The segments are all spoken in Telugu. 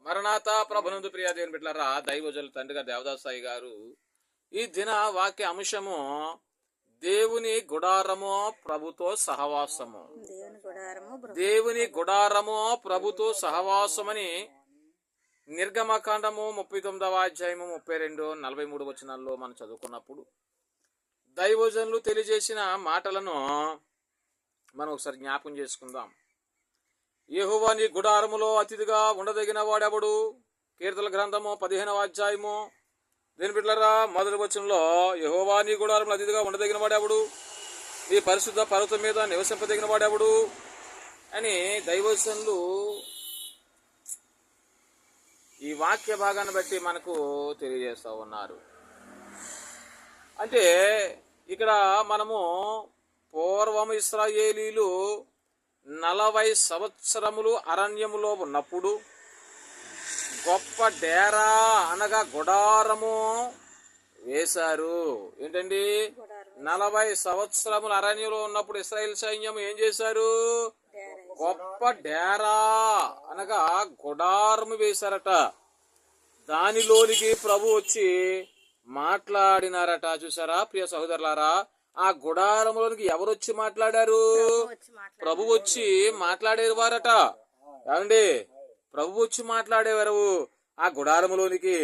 మరణాత ప్రభునందు ప్రియ దేవుని బిడ్డలారా, దైవజనులు తండ్రి గారు దేవదాస్ సాయి గారు ఈ దిన వాక్య అంశము దేవుని గుడారము ప్రభుతో సహవాసము. దేవుని గుడారము ప్రభుతో సహవాసమని నిర్గమకాండము 39వ అధ్యాయము 32-43 వచనాల్లో మనం చదువుకున్నప్పుడు దైవజనులు తెలియజేసిన మాటలను మనం ఒకసారి జ్ఞాపకం చేసుకుందాం. యెహోవా నీ గుడారములో అతిథిగా ఉండదగిన వాడెవడు? కీర్తన గ్రంథము 15వ అధ్యాయము దేని బిడ్డలారా మొదటి వచనంలో యెహోవా నీ గుడారములో అతిథిగా ఉండదగిన వాడెవడు? ఈ పరిశుద్ధ పర్వతం మీద నివసింపదగిన వాడెవడు అని దైవజనులు ఈ వాక్య భాగాన్ని బట్టి మనకు తెలియజేస్తూ ఉన్నారు. అంటే ఇక్కడ మనము పూర్వము ఇశ్రాయేలీలు 40 సంవత్సరములు అరణ్యములో ఉన్నప్పుడు గొప్ప డేరా అనగా గుడారము వేశారు. ఏంటండి? 40 సంవత్సరములు అరణ్యంలో ఉన్నప్పుడు ఇశ్రాయేల్ సైన్యం ఏం చేశారు? గొప్ప డేరా అనగా గుడారము వేశారట. దానిలోనికి ప్రభు వచ్చి మాట్లాడినారట. చూసారా ప్రియ సహోదరులారా, ఆ గుడారంలోనికి ఎవరు వచ్చి మాట్లాడారు? ప్రభు వచ్చి మాట్లాడేవారట. ఏమండి? ప్రభు వచ్చి మాట్లాడేవారు. ఆ గుడారంలోనికి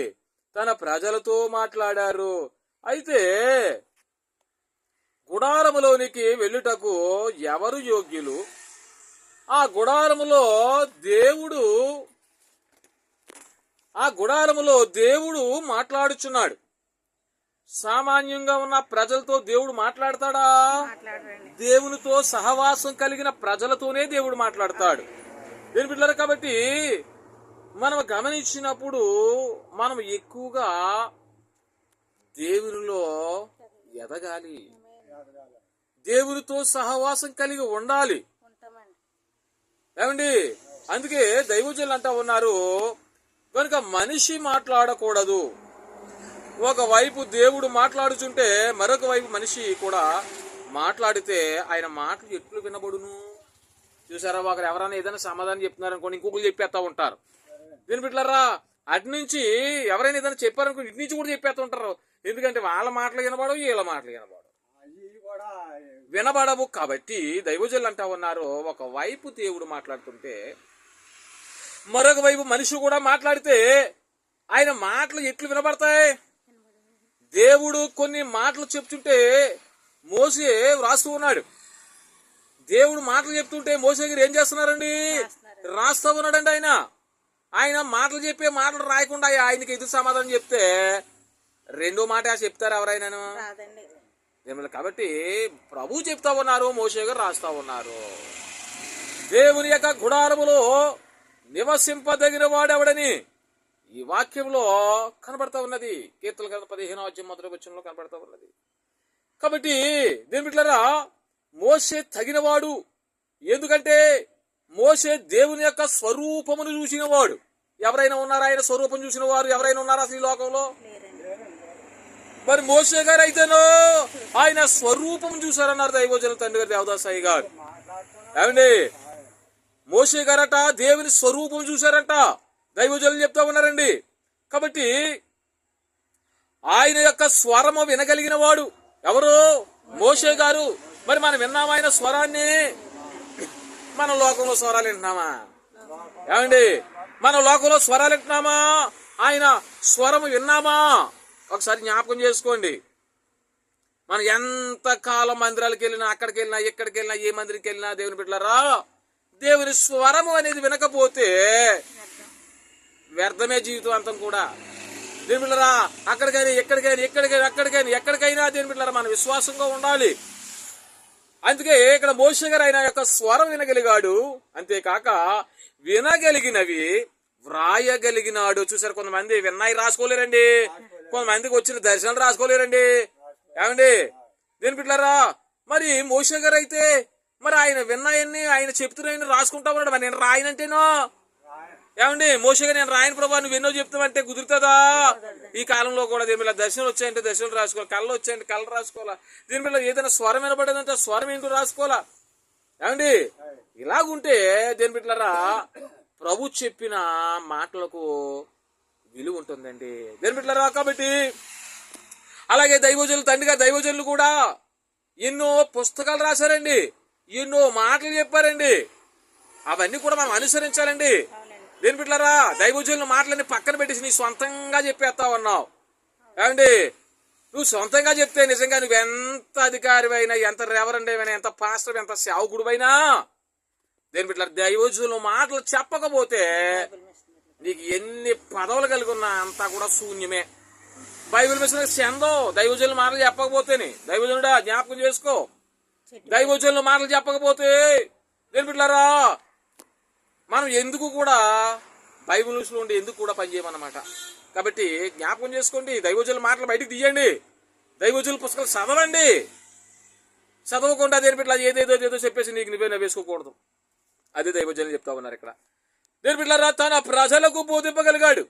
తన ప్రజలతో మాట్లాడారు. అయితే గుడారములోనికి వెళ్ళుటకు ఎవరు యోగ్యులు? ఆ గుడారములో దేవుడు మాట్లాడుచున్నాడు. సామాన్యంగా ఉన్న ప్రజలతో దేవుడు మాట్లాడతాడా? దేవునితో సహవాసం కలిగిన ప్రజలతోనే దేవుడు మాట్లాడతాడు. దేని బిడ్డలారా, కాబట్టి మనం గమనించినప్పుడు మనం ఎక్కువగా దేవునిలో ఎదగాలి, దేవునితో సహవాసం కలిగి ఉండాలి. ఏమండి? అందుకే దైవజనులు అంటా ఉన్నారు, కనుక మనిషి మాట్లాడకూడదు. ఒకవైపు దేవుడు మాట్లాడుచుంటే మరొక వైపు మనిషి కూడా మాట్లాడితే ఆయన మాటలు ఎట్లు వినబడును? చూసారా, ఒకరు ఎవరైనా ఏదైనా సమాధానం చెప్తున్నారనుకోండి, ఇంకొకరు చెప్పేస్తా ఉంటారు. దీని బిడ్డలారా, అటు నుంచి ఎవరైనా ఏదైనా చెప్పారనుకోండి, ఇటు నుంచి కూడా చెప్పేస్తూ ఉంటారు. ఎందుకంటే వాళ్ళ మాటలు వినబడవు, వీళ్ళ మాటలు వినబడవు. కాబట్టి దైవజనులు అంటా ఉన్నారు, ఒకవైపు దేవుడు మాట్లాడుతుంటే మరొక వైపు మనిషి కూడా మాట్లాడితే ఆయన మాటలు ఎట్లు వినబడతాయి? దేవుడు కొన్ని మాటలు చెప్తుంటే మోసే వ్రాస్తూ ఉన్నాడు. దేవుడు మాటలు చెప్తుంటే మోసే గారు ఏం చేస్తున్నారండి? రాస్తూ ఉన్నాడండి. ఆయన మాటలు చెప్పే మాటలు రాయకుండా ఆయనకి ఎదురు సమాధానం చెప్తే రెండో మాట చెప్తారు ఎవరైనాను? కాబట్టి ప్రభు చెప్తా ఉన్నారు, మోసే గారు రాస్తా ఉన్నారు. దేవుని యొక్క గుడారములో నివసింపదగిన వాడెవడని ఈ వాక్యంలో కనబడతా ఉన్నది. కీర్తన గ్రంథం 15వ అధ్యాయం మొదటి వచనంలో కనబడతా ఉన్నది. కాబట్టి దేని బిడ్డలారా, మోసే తగినవాడు. ఎందుకంటే మోసే దేవుని యొక్క స్వరూపమును చూసిన వాడు. ఎవరైనా ఉన్నారా ఆయన స్వరూపం చూసిన వారు? ఎవరైనా ఉన్నారా అసలు ఈ లోకంలో? మరి మోసే గారు అయితేనో ఆయన స్వరూపం చూశారన్నారు దైవజనులు తండ్రి గారు దేవదాస్ సాయి గారు. ఏమండి? మోసే గారట దేవుని స్వరూపం చూశారట, దైవజనులు చెప్తా ఉన్నారండి. కాబట్టి ఆయన యొక్క స్వరము వినగలిగిన వాడు ఎవరు? మోసే గారు. మరి మనం విన్నామా ఆయన స్వరాన్ని? మన లోకంలో స్వరాలు వింటున్నామా? ఏమండి? మన లోకంలో స్వరాలు వింటున్నామా? ఆయన స్వరము విన్నామా? ఒకసారి జ్ఞాపకం చేసుకోండి. మనం ఎంత కాలం మందిరాలకు వెళ్ళినా, అక్కడికి వెళ్ళినా, ఎక్కడికి వెళ్ళినా, ఏ మందిరికి వెళ్ళినా దేవుని బిడ్డలారా, దేవుని స్వరము అనేది వినకపోతే వ్యర్థమే జీవితం అంతం కూడా. దేవుని బిడ్డలారా, అక్కడికైనా ఎక్కడికైనా దేవుని బిడ్డలారా మన విశ్వాసంగా ఉండాలి. అందుకే ఇక్కడ మోషే గారు ఆయన యొక్క స్వరం వినగలిగాడు. అంతేకాక వినగలిగినవి వ్రాయగలిగినాడు. చూసారు, కొంతమంది విన్నాయి రాసుకోలేరండి, కొంతమందికి వచ్చిన దర్శనాలు రాసుకోలేరండి. ఏమండి? దేని బిడ్డలారా, మరి మోషే గారు అయితే మరి ఆయన విన్నాయన్ని ఆయన చెప్తున్నాయని రాసుకుంటా ఉన్నాడు. మరి నేను రాయనంటేనో? ఏమండి? మోసే గారు నేను రాయను ప్రభా, నువ్వు ఎన్నో చెప్తావంటే కుదురుతుందా? ఈ కాలంలో కూడా దీని మీద దర్శనం వచ్చాయంటే దర్శనం రాసుకోవాలి, కళ్ళు వచ్చాయంటే కళ్ళు రాసుకోవాలా, దీని మీద ఏదైనా స్వరం వినబడేదంటే స్వరం ఏంటో రాసుకోవాలా. ఏమండి? ఇలాగుంటే దేని బిడ్డలారా ప్రభు చెప్పిన మాటలకు విలువ ఉంటుందండి దేని బిడ్డలారా. కాబట్టి అలాగే దైవజనులు తండ్రిగా దైవజనులు కూడా ఎన్నో పుస్తకాలు రాశారండి, ఎన్నో మాటలు చెప్పారండి. అవన్నీ కూడా మనం అనుసరించాలండి దేని బిడ్డలారా. దైవజనుల మాటలన్నీ పక్కన పెట్టేసి నీ సొంతంగా చెప్పేస్తా ఉన్నావు ఏమండి. నువ్వు సొంతంగా చెప్తే నిజంగా నువ్వు ఎంత అధికారివైనా, ఎంత రెవరెండ్ అయినా, ఎంత పాస్టర్, ఎంత సేవకుడివైనా దేని బిడ్డలారా, దైవజనుల మాటలు చెప్పకపోతే నీకు ఎన్ని పదవులు కలిగి ఉన్నా అంతా కూడా శూన్యమే. బైబిల్ మిషన్ చందో దైవజనుల మాటలు చెప్పకపోతేనే. దైవజనుడా జ్ఞాపకం చేసుకో, దైవజనుల మాటలు చెప్పకపోతే దేని బిడ్డలారా మనం ఎందుకు కూడా బైబిల్ మిషన్లో ఉండి ఎందుకు కూడా పనిచేయమన్నమాట. కాబట్టి జ్ఞాపకం చేసుకోండి, దైవజనుల మాటలు బయటికి తీయండి, దైవజనుల పుస్తకాలు చదవండి. చదవకుండా దేని బిడ్డలా ఏదేదో చెప్పేసి నీకు నువ్వే వేసుకోకూడదు. అదే దైవజనులు చెప్తా ఉన్నారు ఇక్కడ. దేని బిడ్డలారా తన ప్రజలకు బోధింపగలిగాడు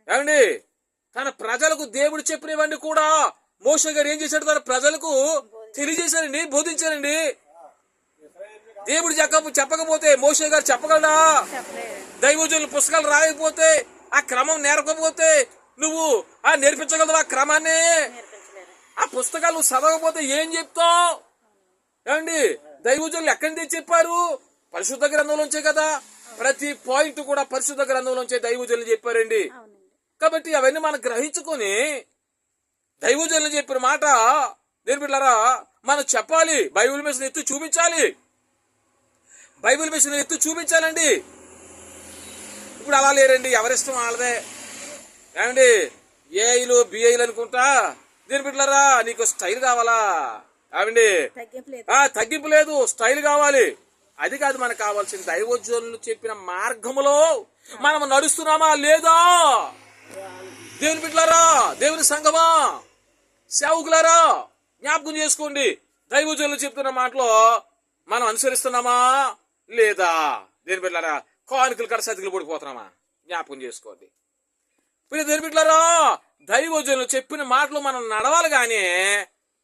ఏమండి. తన ప్రజలకు దేవుడు చెప్పినవన్నీ కూడా మోషే గారు ఏం చేశాడు, తన ప్రజలకు తెలియజేశారండి, బోధించారండి. దేవుడు చెప్పకపోతే మోషే గారు చెప్పగలడా? దైవజనుల పుస్తకాలు రాయకపోతే, ఆ క్రమం నేర్పకపోతే నువ్వు నేర్పించగలవు ఆ క్రమాన్ని? ఆ పుస్తకాలు చదవకపోతే ఏం చెప్తావు ఏమండి? దైవజనులు ఎక్కడి నుంచి చెప్పారు? పరిశుద్ధ గ్రంథంలోంచే కదా. ప్రతి పాయింట్ కూడా పరిశుద్ధ గ్రంథంలోంచే దైవజనులు చెప్పారండి. కాబట్టి అవన్నీ మనం గ్రహించుకొని దైవజనులు చెప్పిన మాట దేని బిడ్డలారా మనం చెప్పాలి. బైబిల్ మిషన్ ఎత్తి చూపించాలి, బైబిల్ మిషన్ ఎత్తి చూపించాలండి. ఇప్పుడు అలా లేరండి, ఎవరిష్టం వాళ్ళదే ఏమండి. ఏఐలు బిఐలు అనుకుంటా దేని బిడ్డలారా నీకు స్టైల్ కావాలా ఏమండి? తగ్గింపు లేదు, స్టైల్ కావాలి. అది కాదు మనకు కావాల్సిన దైవజనులు చెప్పిన మార్గములో మనం నడుస్తున్నామా లేదా? దేవుని బిడ్డలారా, దేవుని సంఘమా, సేవకులారా జ్ఞాపకం చేసుకోండి, దైవజనులు చెప్తున్న మాటలో మనం అనుసరిస్తున్నామా లేదా? దేని బిడ్డలారా కానుకలు కడ సతికిలు పడిపోతున్నామా? జ్ఞాపకం చేసుకోండి. దేని బిడ్డలారా దైవజనులు చెప్పిన మాటలు మనం నడవాలి కానీ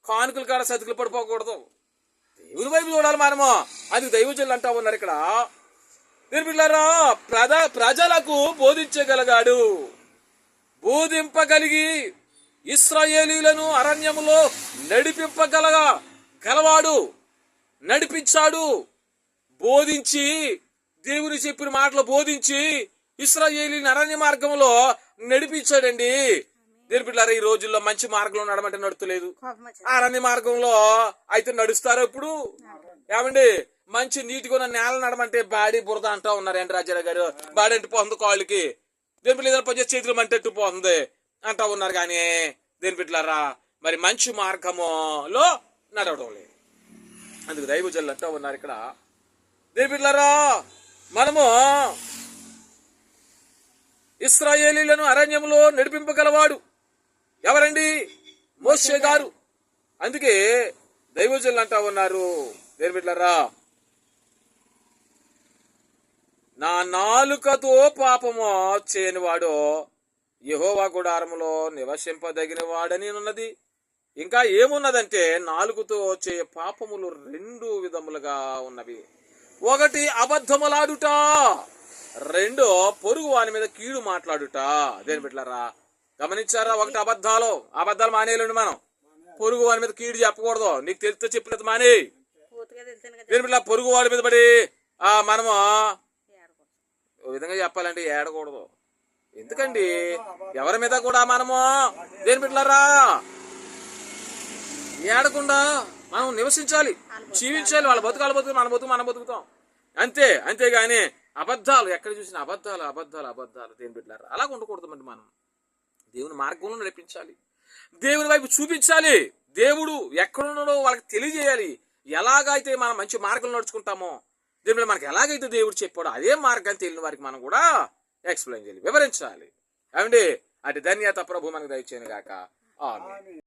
కానుకలు కాడ సతికిలు పడిపోకూడదు. దేవుని వైపు చూడాలి మనము. అది దైవజనులు అంటా ఉన్నారు ఇక్కడ. దేని బిడ్డలారా ప్రజలకు బోధించగలిగాడు, బోధింపగలిగి ఇశ్రాయేలీయులను అరణ్యములో గలవాడు, నడిపించాడు. బోధించి దేవుని చెప్పిన మాటలు బోధించి ఇశ్రాయేలీయులను అరణ్య మార్గంలో నడిపించాడండి. దేని బిడ్డలారా ఈ రోజుల్లో మంచి మార్గంలో నడమంటే నడుతలేదు, అరణ్య మార్గంలో అయితే నడుస్తారో ఇప్పుడు ఏమండి? మంచి నీటిగా ఉన్న నేల నడమంటే బాడీ బురద అంటా ఉన్నారు ఏంటి రాజారావు గారు. బాడీ అంటూ పోతుంది కాళ్ళకి, దేని బిడ్డలారా పని చేతులు మంటెట్టు పోతుంది అంటా ఉన్నారు. కానీ దేని బిడ్డలారా మరి మంచి మార్గములో నడవడం లేదు. అందుకు దైవజనులు అంటా ఉన్నారు ఇక్కడ. దేని బిడ్డలారా మనము ఇశ్రాయేలీయులను అరణ్యంలో నడిపింపగలవాడు ఎవరండి? మోషే గారు. అందుకే దైవజనులు అంటా ఉన్నారు దేని బిడ్డలారా నా నాలుకతో పాపము చేయనివాడు యెహోవా గుడారములో నివసింపదగిన వాడని ఉన్నది. ఇంకా ఏమున్నదంటే నాలుగుతో చేయ పాపములు రెండు విధములుగా ఉన్నవి. ఒకటి అబద్ధములాడుట, రెండో పొరుగు వాని మీద కీడు మాట్లాడుట. దేని బిడ్డలారా గమనించారా? ఒకటి అబద్ధాలు మానేయాలండి. మనం పొరుగు వాని మీద కీడు చెప్పకూడదు. నీకు తెలిస్తే చెప్పలేదు మానే. దేని బిడ్డ పొరుగు వాడి మీద పడి మనము విధంగా చెప్పాలంటే ఏడకూడదు. ఎందుకండి ఎవరి మీద కూడా మనము దేని బిడ్డలారా ఏడకుండా మనం నివసించాలి, జీవించాలి. వాళ్ళ బతుకాలు బతుకు, మన బతుకు మనం బతుకుతాం అంతే. అంతేగాని అబద్ధాలు ఎక్కడ చూసిన అబద్ధాలు దేని బిడ్డలారా అలా ఉండకూడదు. మనం దేవుని మార్గంలో నడిపించాలి, దేవుని వైపు చూపించాలి. దేవుడు ఎక్కడున్నాడో వాళ్ళకి తెలియజేయాలి. ఎలాగైతే మనం మంచి మార్గంలో నడుచుకుంటామో దేవుడు మనకి ఎలాగైతే దేవుడు చెప్పాడో అదే మార్గాన్ని తెలియని వారికి మనం కూడా ఎక్స్ప్లెయిన్ చేయాలి, వివరించాలి. ఏమండి? అటు ధన్యత ప్రభు మనకు దయచేయను గాక. ఆమేన్.